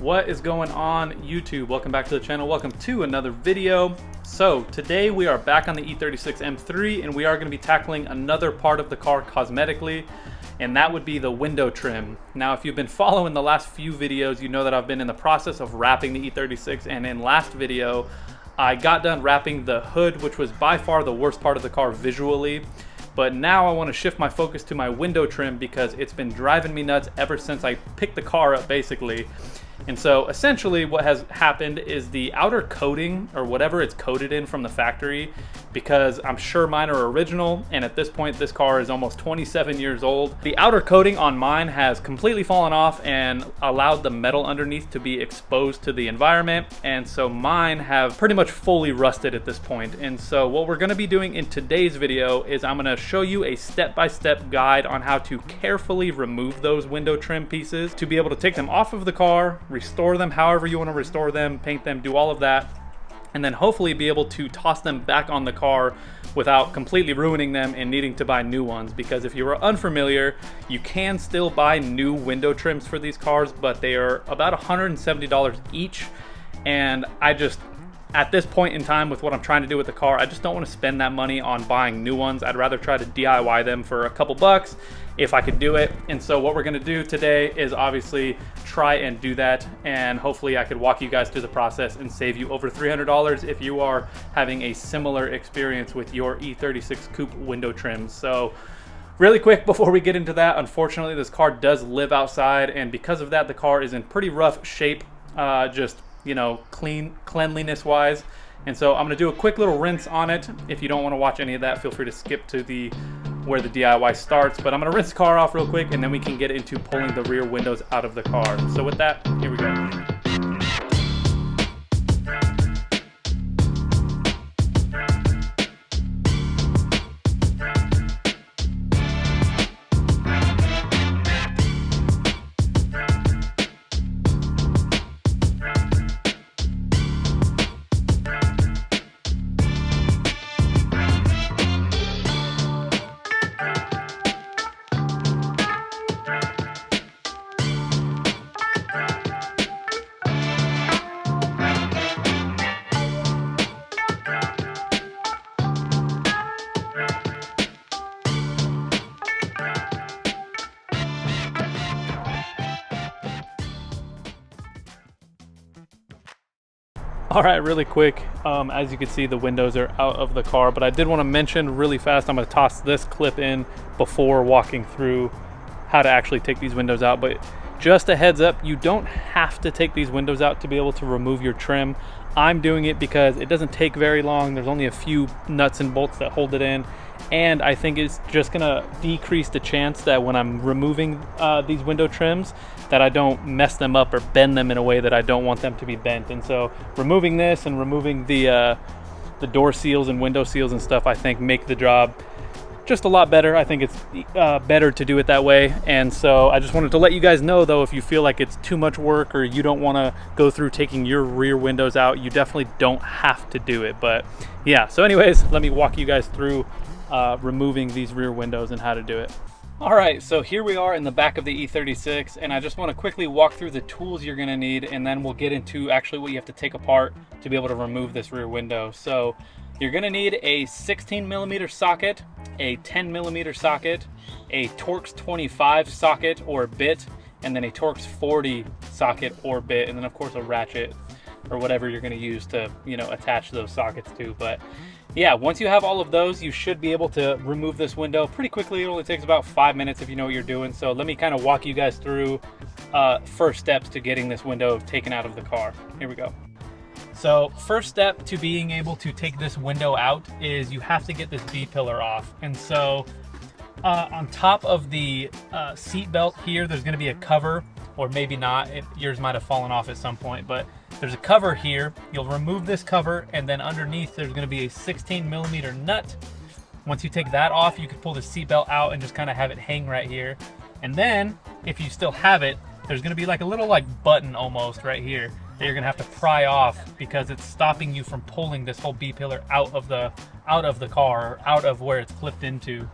What is going on, YouTube? Welcome back to the channel. Welcome to another video. So today we are back on the E36 M3 and we are going to be tackling another part of the car cosmetically, and that would be the window trim. Now, if you've been following the last few videos, you know that I've been in the process of wrapping the E36, and in last video I got done wrapping the hood, which was by far the worst part of the car visually. But now I want to shift my focus to my window trim because it's been driving me nuts ever since I picked the car up, basically. And so essentially what has happened is the outer coating, or whatever it's coated in from the factory, because I'm sure mine are original, and at this point this car is almost 27 years old. The outer coating on mine has completely fallen off and allowed the metal underneath to be exposed to the environment, and so mine have pretty much fully rusted at this point. And so what we're going to be doing in today's video is I'm going to show you a step-by-step guide on how to carefully remove those window trim pieces to be able to take them off of the car, restore them however you want to restore them, paint them, do all of that, and then hopefully be able to toss them back on the car without completely ruining them and needing to buy new ones. Because if you are unfamiliar, you can still buy new window trims for these cars, but they are about $170 each, and I just, at this point in time with what I'm trying to do with the car, I just don't want to spend that money on buying new ones. I'd rather try to DIY them for a couple bucks if I could do it. And so what we're going to do today is obviously try and do that, and hopefully I could walk you guys through the process and save you over $300 if you are having a similar experience with your E36 coupe window trims. So really quick before we get into that, unfortunately this car does live outside, and because of that the car is in pretty rough shape, just, you know, cleanliness wise. And so I'm going to do a quick little rinse on it. If you don't want to watch any of that, feel free to skip to where the DIY starts, but I'm going to rinse the car off real quick and then we can get into pulling the rear windows out of the car. So with that, here we go. All right, really quick, as you can see the windows are out of the car, but I did want to mention really fast, I'm going to toss this clip in before walking through how to actually take these windows out. But just a heads up, you don't have to take these windows out to be able to remove your trim. I'm doing it because it doesn't take very long. There's only a few nuts and bolts that hold it in, and I think it's just gonna decrease the chance that when I'm removing these window trims that I don't mess them up or bend them in a way that I don't want them to be bent. And so removing this and removing the door seals and window seals and stuff, I think make the job just a lot better. I think it's better to do it that way. And so I just wanted to let you guys know, though, if you feel like it's too much work or you don't want to go through taking your rear windows out, you definitely don't have to do it. But yeah, so anyways, let me walk you guys through removing these rear windows and how to do it. All right, so here we are in the back of the E36, and I just want to quickly walk through the tools you're going to need, and then we'll get into actually what you have to take apart to be able to remove this rear window. So you're going to need a 16mm socket, a 10mm socket, a Torx 25 socket or bit, and then a Torx 40 socket or bit, and then of course a ratchet or whatever you're going to use to, you know, attach those sockets to. But yeah, once you have all of those, you should be able to remove this window pretty quickly. It only takes about 5 minutes if you know what you're doing. So let me kind of walk you guys through first steps to getting this window taken out of the car. Here we go. So first step to being able to take this window out is you have to get this B-pillar off. And so on top of the seat belt here, there's going to be a cover, or maybe not. Yours might have fallen off at some point, but there's a cover here. You'll remove this cover, and then underneath there's going to be a 16mm nut. Once you take that off, you can pull the seat belt out and just kind of have it hang right here. And then if you still have it, there's going to be like a little button almost right here that you're going to have to pry off, because it's stopping you from pulling this whole B-pillar out of the car, or out of where it's clipped into.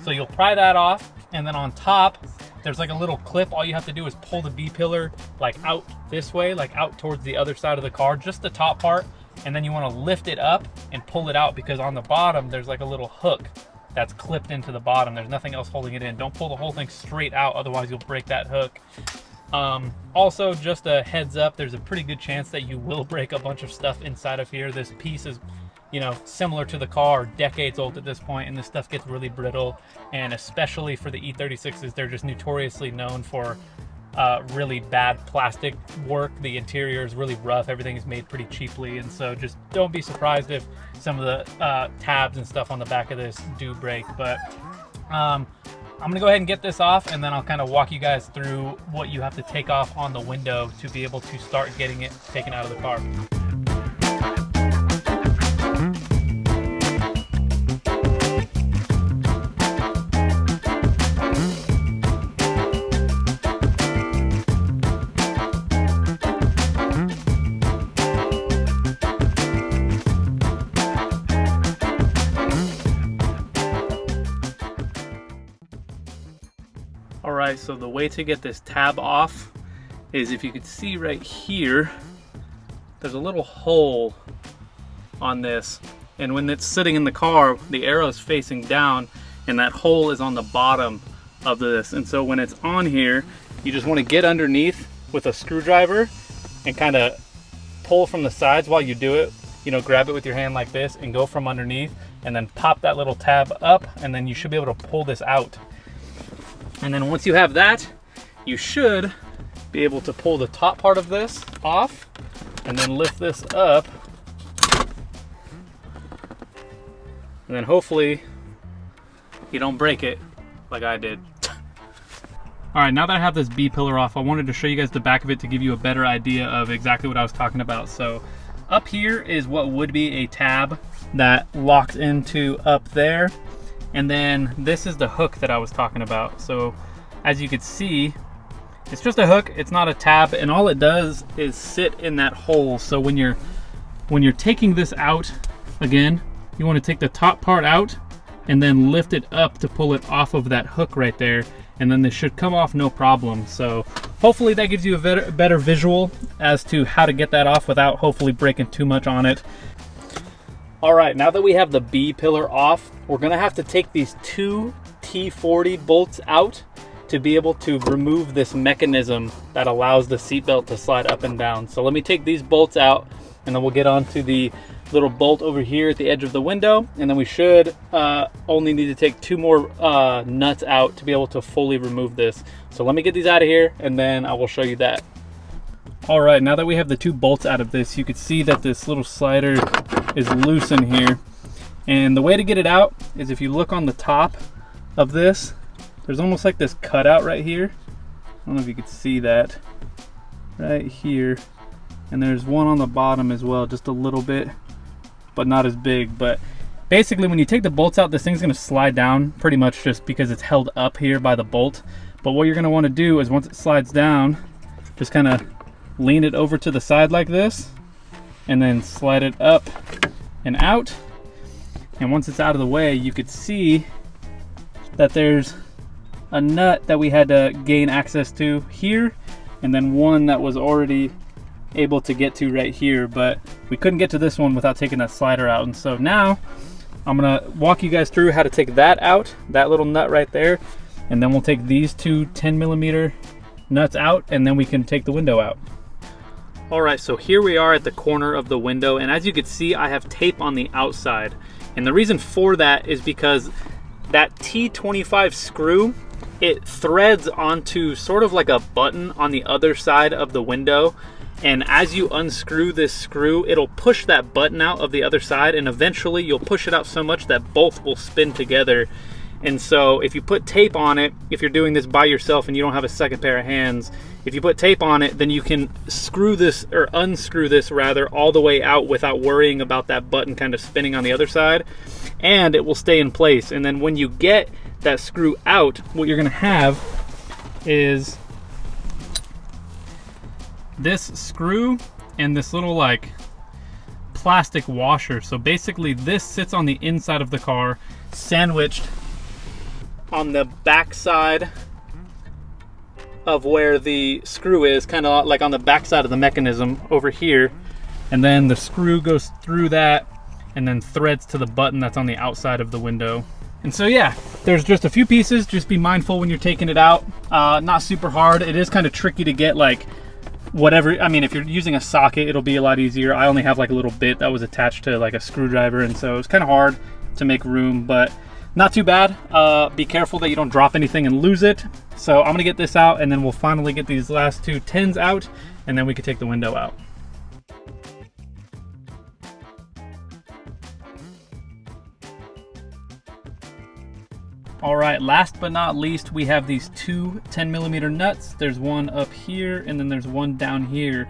So you'll pry that off, and then on top there's like a little clip. All you have to do is pull the B-pillar like out this way, like out towards the other side of the car, just the top part. And then you want to lift it up and pull it out, because on the bottom, there's like a little hook that's clipped into the bottom. There's nothing else holding it in. Don't pull the whole thing straight out, otherwise you'll break that hook. Also, just a heads up, there's a pretty good chance that you will break a bunch of stuff inside of here. This piece is, you know, similar to the car, decades old at this point, and this stuff gets really brittle. And especially for the E36s, they're just notoriously known for really bad plastic work. The interior is really rough. Everything is made pretty cheaply, and so just don't be surprised if some of the tabs and stuff on the back of this do break. But I'm gonna go ahead and get this off, and then I'll kind of walk you guys through what you have to take off on the window to be able to start getting it taken out of the car. Alright, so the way to get this tab off is, if you could see right here, there's a little hole on this, and when it's sitting in the car, the arrow is facing down and that hole is on the bottom of this. And so when it's on here, you just want to get underneath with a screwdriver and kind of pull from the sides while you do it. You know, grab it with your hand like this and go from underneath, and then pop that little tab up, and then you should be able to pull this out. And then once you have that, you should be able to pull the top part of this off and then lift this up. And then hopefully you don't break it like I did. All right, now that I have this B-pillar off, I wanted to show you guys the back of it to give you a better idea of exactly what I was talking about. So up here is what would be a tab that locks into up there. And then this is the hook that I was talking about. So as you can see, it's just a hook, it's not a tab, and all it does is sit in that hole. So when you're taking this out, again, you want to take the top part out and then lift it up to pull it off of that hook right there, and then this should come off no problem. So hopefully that gives you a better visual as to how to get that off without hopefully breaking too much on it. All right, now that we have the B-pillar off, we're gonna have to take these two T40 bolts out to be able to remove this mechanism that allows the seatbelt to slide up and down. So let me take these bolts out, and then we'll get onto the little bolt over here at the edge of the window, and then we should only need to take two more nuts out to be able to fully remove this. So let me get these out of here, and then I will show you that. All right, now that we have the two bolts out of this, you can see that this little slider is loose in here. And the way to get it out is, if you look on the top of this, there's almost like this cutout right here. I don't know if you can see that right here. And there's one on the bottom as well, just a little bit, but not as big. But basically when you take the bolts out, this thing's gonna slide down pretty much just because it's held up here by the bolt. But what you're gonna wanna do is, once it slides down, just kind of lean it over to the side like this, and then slide it up and out. And once it's out of the way, you could see that there's a nut that we had to gain access to here, and then one that was already able to get to right here, but we couldn't get to this one without taking that slider out. And so now I'm gonna walk you guys through how to take that out, that little nut right there, and then we'll take these two 10mm nuts out, and then we can take the window out. All right, so here we are at the corner of the window, and as you can see, I have tape on the outside. And the reason for that is because that T25 screw, it threads onto sort of like a button on the other side of the window. And as you unscrew this screw, it'll push that button out of the other side, and eventually you'll push it out so much that both will spin together. And so if you put tape on it, if you're doing this by yourself and you don't have a second pair of hands, if you put tape on it, then you can screw this, or unscrew this rather, all the way out without worrying about that button kind of spinning on the other side, and it will stay in place. And then when you get that screw out, what you're gonna have is this screw and this little like plastic washer. So basically this sits on the inside of the car, sandwiched on the back side of where the screw is, kind of like on the back side of the mechanism over here. And then the screw goes through that and then threads to the button that's on the outside of the window. And so yeah, there's just a few pieces. Just be mindful when you're taking it out. Not super hard. It is kind of tricky to get like whatever. I mean, if you're using a socket, it'll be a lot easier. I only have like a little bit that was attached to like a screwdriver, and so it's kind of hard to make room, but not too bad. Be careful that you don't drop anything and lose it. So I'm gonna get this out, and then we'll finally get these last two tins out, and then we can take the window out. All right, last but not least, we have these two 10mm nuts. There's one up here, and then there's one down here.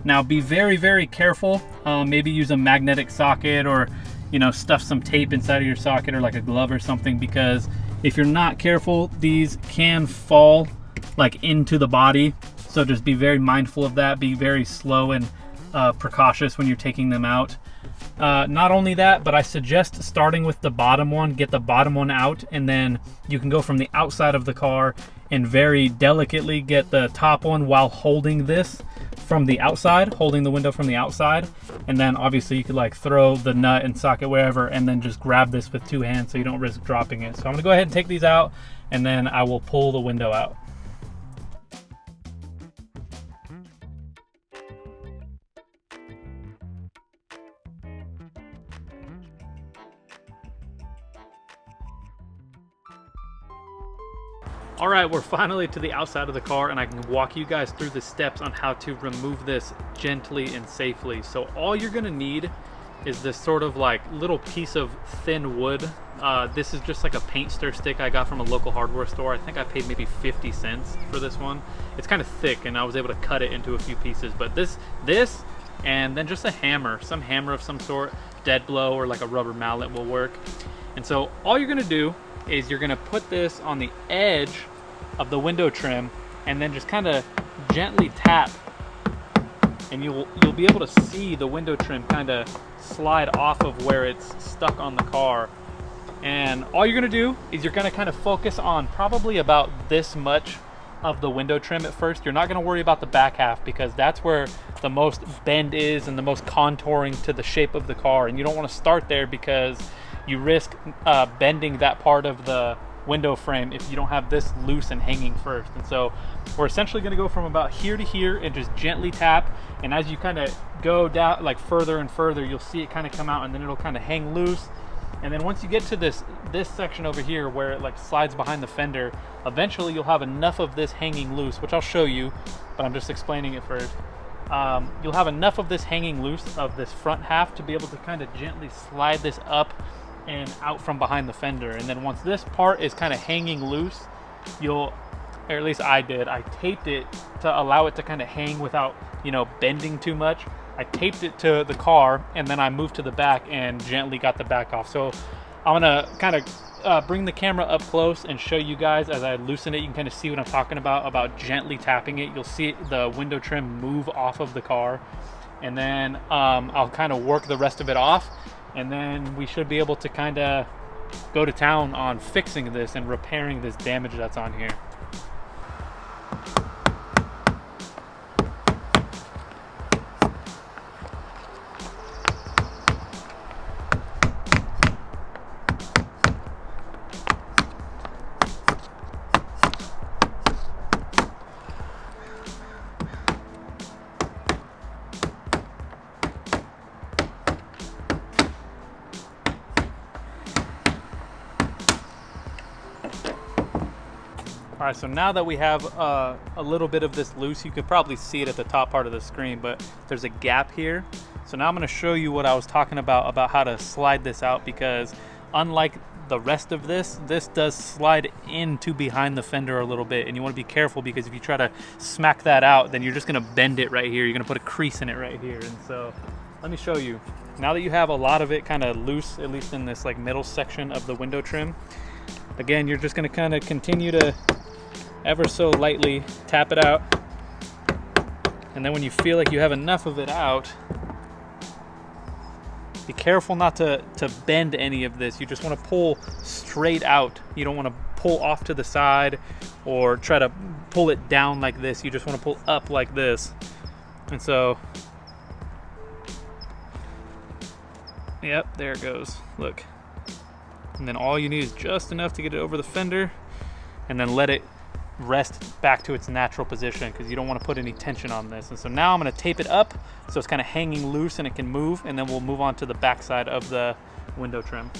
Now be very, very careful. Maybe use a magnetic socket, or stuff some tape inside of your socket, or like a glove or something, because if you're not careful, these can fall like into the body. So just be very mindful of that. Be very slow and precautious when you're taking them out. Not only that, but I suggest starting with the bottom one. Get the bottom one out, and then you can go from the outside of the car and very delicately get the top one while holding this from the outside, holding the window from the outside. And then obviously you could like throw the nut and socket wherever, and then just grab this with two hands so you don't risk dropping it. So I'm gonna go ahead and take these out, and then I will pull the window out. All right, we're finally to the outside of the car, and I can walk you guys through the steps on how to remove this gently and safely. So all you're gonna need is this sort of like little piece of thin wood. This is just like a paint stir stick I got from a local hardware store. I think I paid maybe 50 cents for this one. It's kind of thick, and I was able to cut it into a few pieces. But this, and then just a hammer, some hammer of some sort, dead blow, or like a rubber mallet will work. And so all you're gonna do is you're gonna put this on the edge of the window trim, and then just kind of gently tap, and you'll be able to see the window trim kind of slide off of where it's stuck on the car. And all you're gonna do is you're gonna kind of focus on probably about this much of the window trim at first. You're not gonna worry about the back half, because that's where the most bend is and the most contouring to the shape of the car, and you don't want to start there because you risk bending that part of the window frame if you don't have this loose and hanging first. And so we're essentially going to go from about here to here and just gently tap, and as you kind of go down like further and further, you'll see it kind of come out, and then it'll kind of hang loose. And then once you get to this section over here where it like slides behind the fender, eventually you'll have enough of this hanging loose, which I'll show you, but I'm just explaining it first. You'll have enough of this hanging loose of this front half to be able to kind of gently slide this up and out from behind the fender. And then once this part is kind of hanging loose, or at least I did, I taped it to allow it to kind of hang without bending too much. I taped it to the car, and then I moved to the back and gently got the back off. So I'm gonna kind of bring the camera up close and show you guys as I loosen it. You can kind of see what I'm talking about gently tapping it. You'll see the window trim move off of the car, and then I'll kind of work the rest of it off, and then we should be able to kind of go to town on fixing this and repairing this damage that's on here. All right, so now that we have a little bit of this loose, you could probably see it at the top part of the screen, but there's a gap here. So now I'm gonna show you what I was talking about how to slide this out, because unlike the rest of this does slide into behind the fender a little bit, and you wanna be careful, because if you try to smack that out, then you're just gonna bend it right here. You're gonna put a crease in it right here. And so let me show you. Now that you have a lot of it kind of loose, at least in this like middle section of the window trim, again, you're just gonna kind of continue to ever so lightly tap it out, and then when you feel like you have enough of it out, be careful not to bend any of this. You just want to pull straight out. You don't want to pull off to the side or try to pull it down like this. You just want to pull up like this. And so, yep, there it goes. Look. And then all you need is just enough to get it over the fender, and then let it rest back to its natural position, because you don't want to put any tension on this. And so now I'm going to tape it up so it's kind of hanging loose and it can move, and then we'll move on to the back side of the window trim.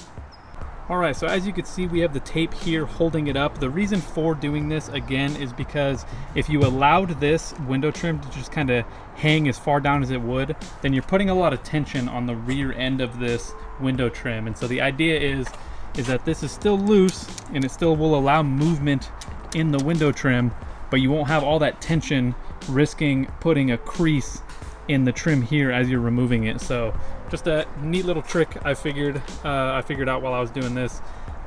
All right, so as you can see, we have the tape here holding it up. The reason for doing this, again, is because if you allowed this window trim to just kind of hang as far down as it would, then you're putting a lot of tension on the rear end of this window trim. And so the idea is that this is still loose, and it still will allow movement in the window trim, but you won't have all that tension risking putting a crease in the trim here as you're removing it. So just a neat little trick I figured out while I was doing this.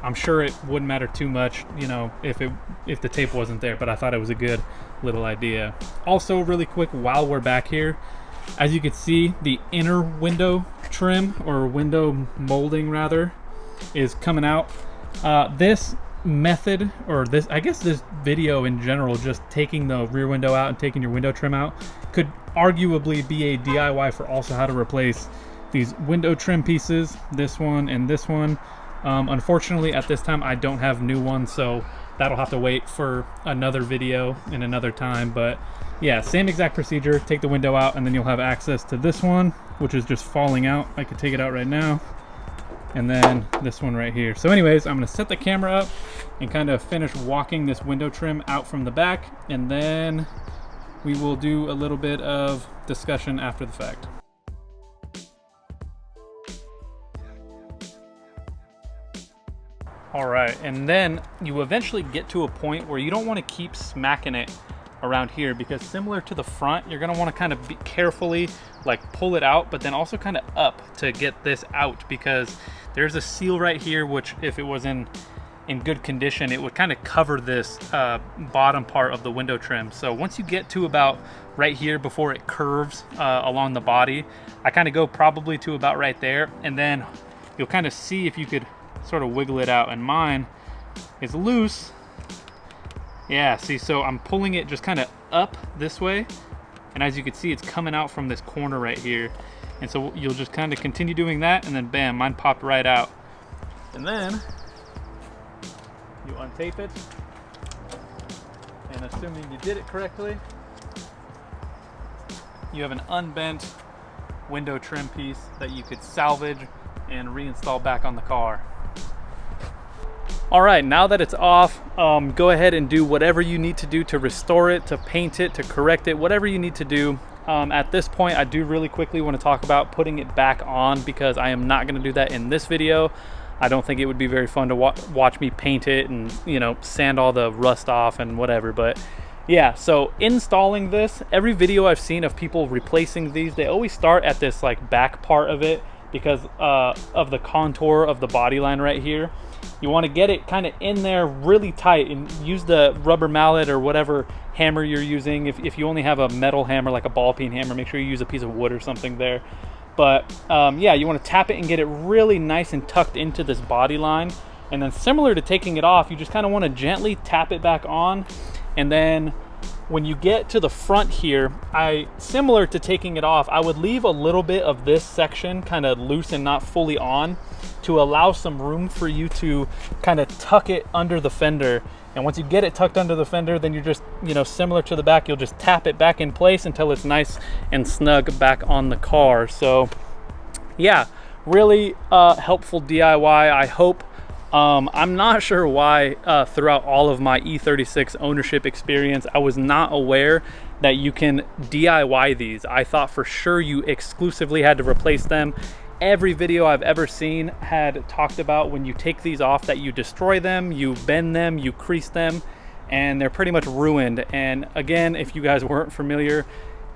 I'm sure it wouldn't matter too much, you know, if the tape wasn't there, but I thought it was a good little idea. Also, really quick, while we're back here, as you can see, the inner window trim, or window molding rather, is coming out. This method, or this, I guess this video in general, just taking the rear window out and taking your window trim out, could arguably be a DIY for also how to replace these window trim pieces, this one and this one. Unfortunately, at this time, I don't have new ones, so that'll have to wait for another video in another time. But yeah, same exact procedure. Take the window out, and then you'll have access to this one, which is just falling out. I could take it out right now. And then this one right here. So anyways, I'm gonna set the camera up and kind of finish walking this window trim out from the back, and then we will do a little bit of discussion after the fact. All right, and then you eventually get to a point where you don't want to keep smacking it around here, because similar to the front, you're going to want to kind of be carefully like pull it out, but then also kind of up to get this out, because there's a seal right here, which if it was in good condition, it would kind of cover this bottom part of the window trim. So once you get to about right here before it curves along the body, I kind of go probably to about right there, and then you'll kind of see if you could sort of wiggle it out. And mine is loose. Yeah, see, so I'm pulling it just kind of up this way, and as you can see, it's coming out from this corner right here. And so you'll just kind of continue doing that, and then bam, mine popped right out. And then you untape it, and assuming you did it correctly, you have an unbent window trim piece that you could salvage and reinstall back on the car. All right, now that it's off, go ahead and do whatever you need to do to restore it, to paint it, to correct it, whatever you need to do. At this point, I do really quickly want to talk about putting it back on, because I am not going to do that in this video. I don't think it would be very fun to watch me paint it and, you know, sand all the rust off and whatever. But yeah, so installing this, every video I've seen of people replacing these, they always start at this like back part of it, because of the contour of the body line right here. You want to get it kind of in there really tight, and use the rubber mallet or whatever hammer you're using. If you only have a metal hammer, like a ball peen hammer, make sure you use a piece of wood or something there. But yeah, you want to tap it and get it really nice and tucked into this body line. And then similar to taking it off, you just kind of want to gently tap it back on. And then when you get to the front here, similar to taking it off, I would leave a little bit of this section kind of loose and not fully on, to allow some room for you to kind of tuck it under the fender. And once you get it tucked under the fender, then you're just, you know, similar to the back, you'll just tap it back in place until it's nice and snug back on the car. So yeah, really helpful DIY, I hope. I'm not sure why throughout all of my E36 ownership experience, I was not aware that you can DIY these. I thought for sure you exclusively had to replace them. Every video I've ever seen had talked about when you take these off that you destroy them, you bend them, you crease them, and they're pretty much ruined. And again, if you guys weren't familiar,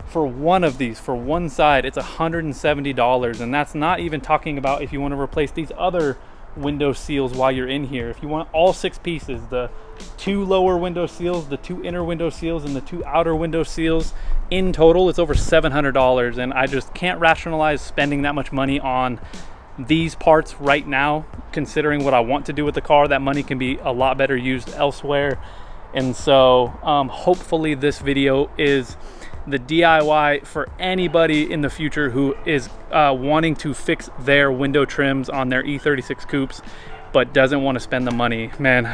for one of these, for one side, it's $170. And that's not even talking about if you want to replace these other window seals while you're in here. If you want all 6 pieces, the 2 lower window seals, the 2 inner window seals, and the 2 outer window seals, in total it's over $700. And I just can't rationalize spending that much money on these parts right now, considering what I want to do with the car. That money can be a lot better used elsewhere. And so hopefully this video is the DIY for anybody in the future who is wanting to fix their window trims on their E36 coupes but doesn't want to spend the money. Man,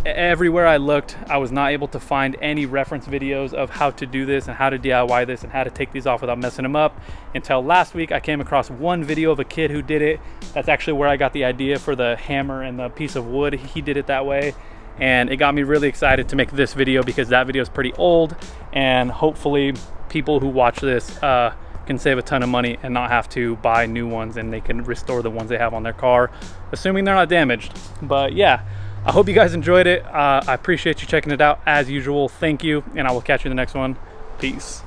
everywhere I looked, I was not able to find any reference videos of how to do this and how to DIY this and how to take these off without messing them up, until last week I came across one video of a kid who did it. That's actually where I got the idea for the hammer and the piece of wood. He did it that way, and it got me really excited to make this video because that video is pretty old, and hopefully people who watch this can save a ton of money and not have to buy new ones, and they can restore the ones they have on their car, assuming they're not damaged. But yeah, I hope you guys enjoyed it. I appreciate you checking it out as usual. Thank you, and I will catch you in the next one. Peace.